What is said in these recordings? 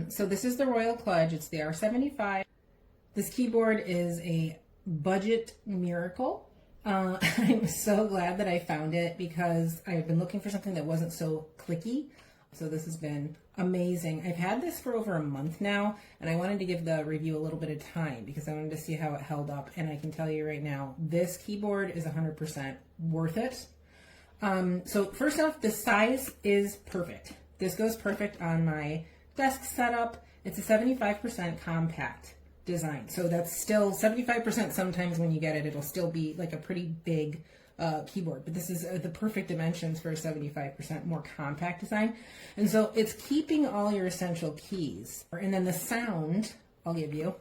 So this is the Royal Kludge. It's the R75. This keyboard is a budget miracle. I'm so glad that I found it because I've been looking for something that wasn't so clicky. So this has been amazing. I've had this for over a month now, and I wanted to give the review a little bit of time because I wanted to see how it held up. And I can tell you right now, this keyboard is 100% worth it. So first off, the size is perfect. This goes perfect on my desk setup. It's a 75% compact design. So that's still 75%. Sometimes when you get it, it'll still be like a pretty big keyboard, but this is the perfect dimensions for a 75% more compact design. And so it's keeping all your essential keys. And then the sound I'll give you.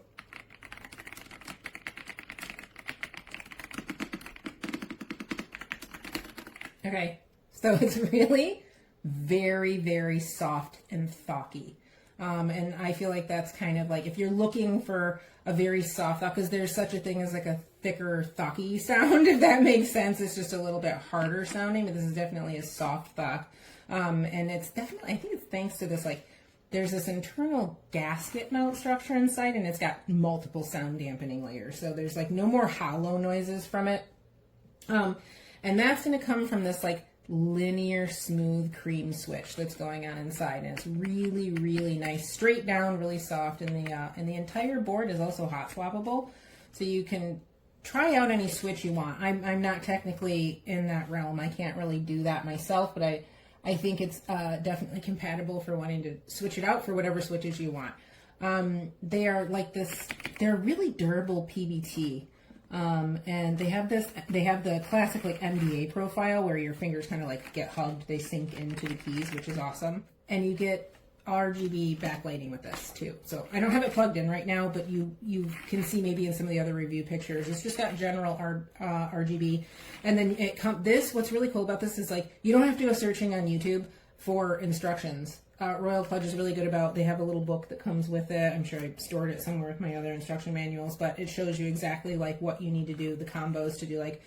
Okay, so it's really very, very soft and thocky. And I feel like that's kind of like if you're looking for a very soft thought, because there's such a thing as like a thicker thocky sound, if that makes sense. It's just a little bit harder sounding, but this is definitely a soft thought. And it's definitely, I think it's thanks to this, like, there's this internal gasket mount structure inside, and it's got multiple sound dampening layers. So there's like no more hollow noises from it. And that's going to come from this like linear smooth cream switch that's going on inside, and it's really, really nice, straight down, really soft. And the entire board is also hot swappable, so you can try out any switch you want. I'm not technically in that realm. I can't really do that myself, but I think it's definitely compatible for wanting to switch it out for whatever switches you want. They are like this. They're really durable PBT. And they have the classic like MDA profile where your fingers kind of like get hugged, they sink into the keys, which is awesome. And you get RGB backlighting with this too. So I don't have it plugged in right now, but you can see maybe in some of the other review pictures, it's just got general RGB. And then what's really cool about this is like, you don't have to go searching on YouTube for instructions. Royal Kludge is really good about, they have a little book that comes with it. I'm sure I stored it somewhere with my other instruction manuals, but it shows you exactly like what you need to do, the combos to do. Like,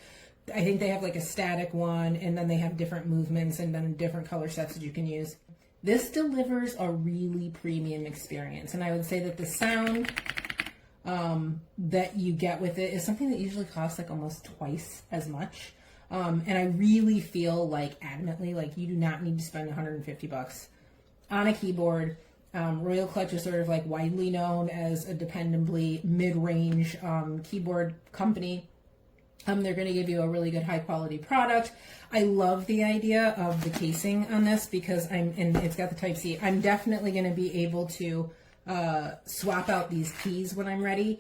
I think they have like a static one, and then they have different movements and then different color sets that you can use. This delivers a really premium experience, and I would say that the sound that you get with it is something that usually costs like almost twice as much. And I really feel like adamantly, like you do not need to spend $150 on a keyboard. Royal Kludge is sort of like widely known as a dependably mid-range keyboard company. They're going to give you a really good high quality product. I love the idea of the casing on this because and it's got the Type-C. I'm definitely going to be able to swap out these keys when I'm ready.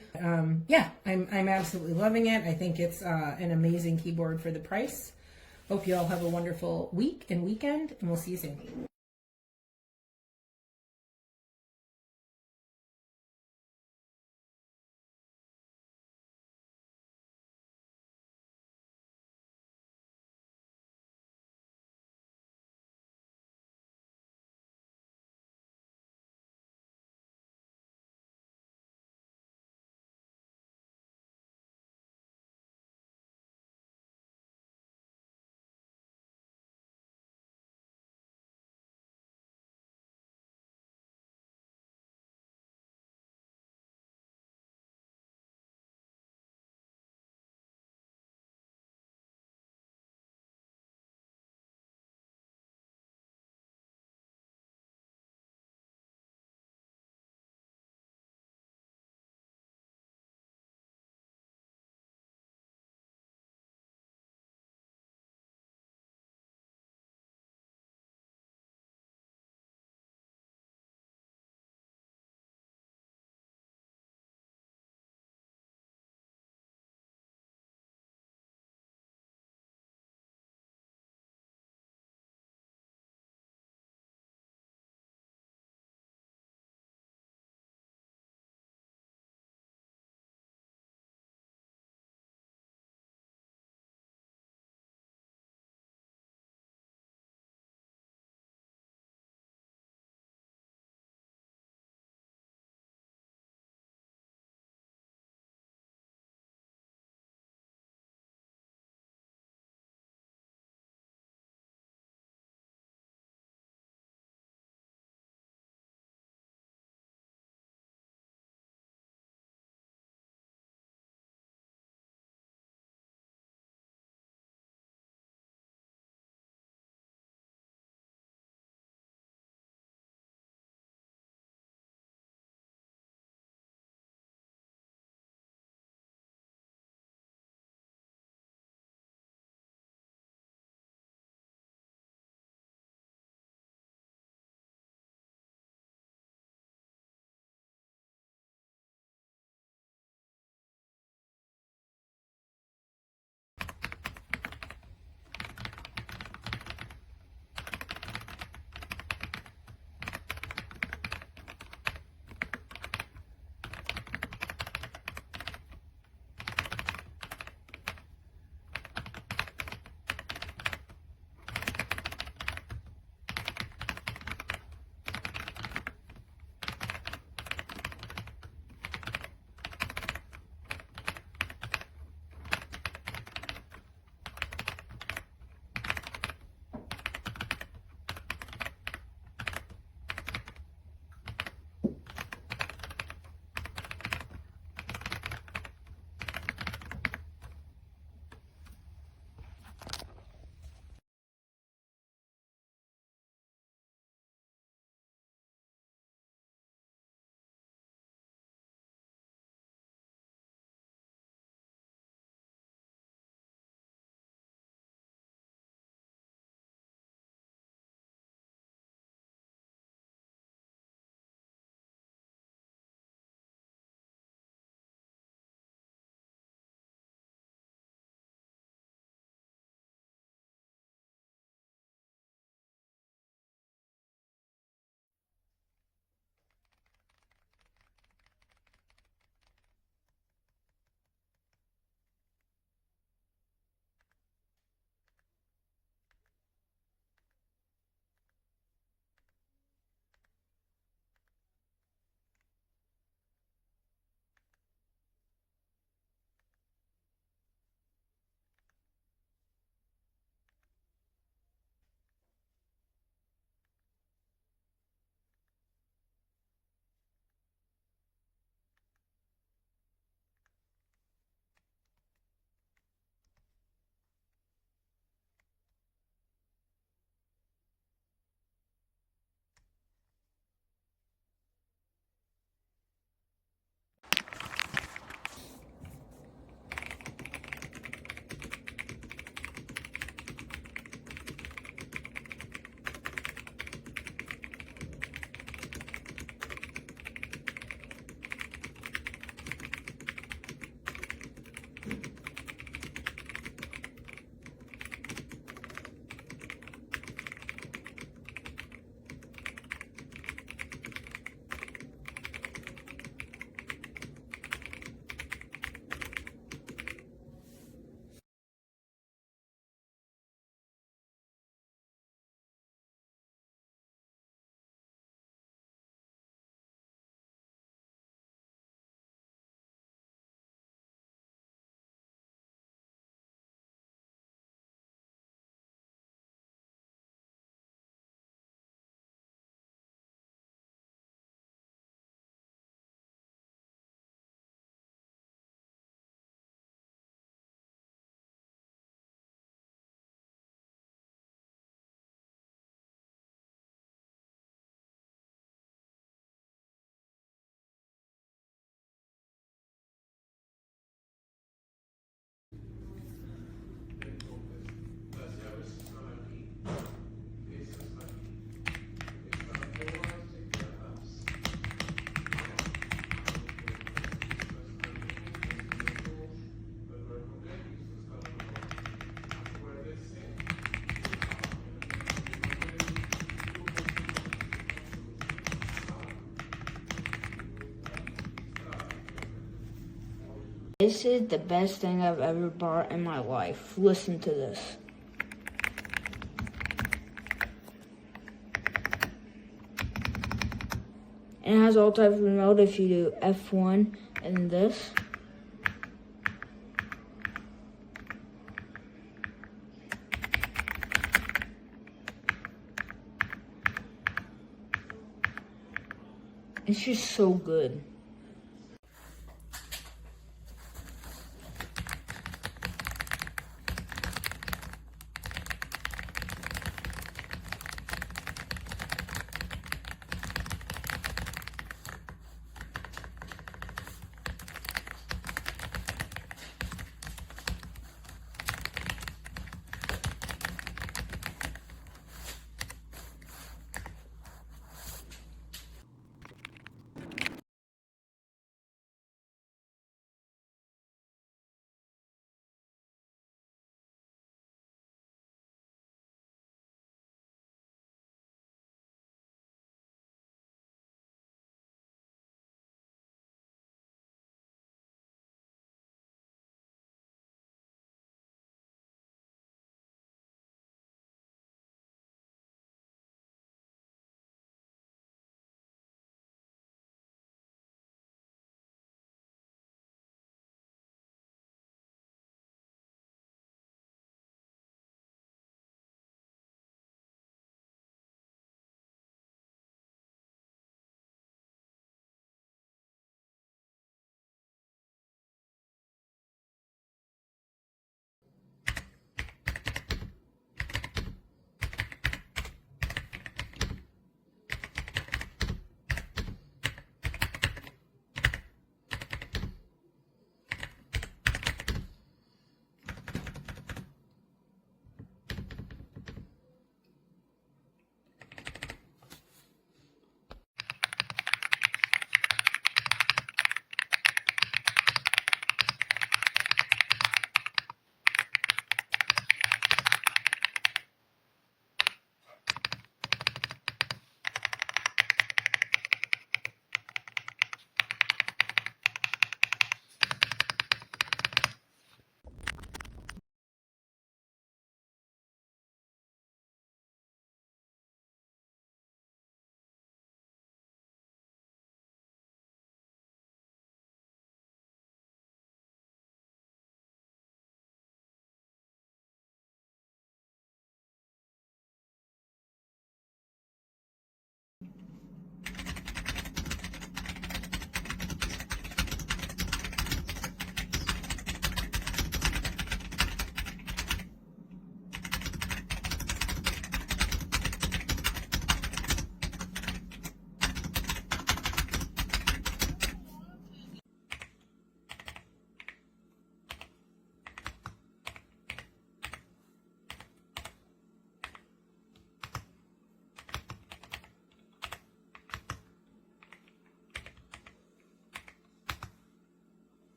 Yeah, I'm absolutely loving it. I think it's an amazing keyboard for the price. Hope you all have a wonderful week and weekend, and we'll see you soon. This is the best thing I've ever bought in my life. Listen to this. And it has all types of remote if you do F1 and this. It's just so good.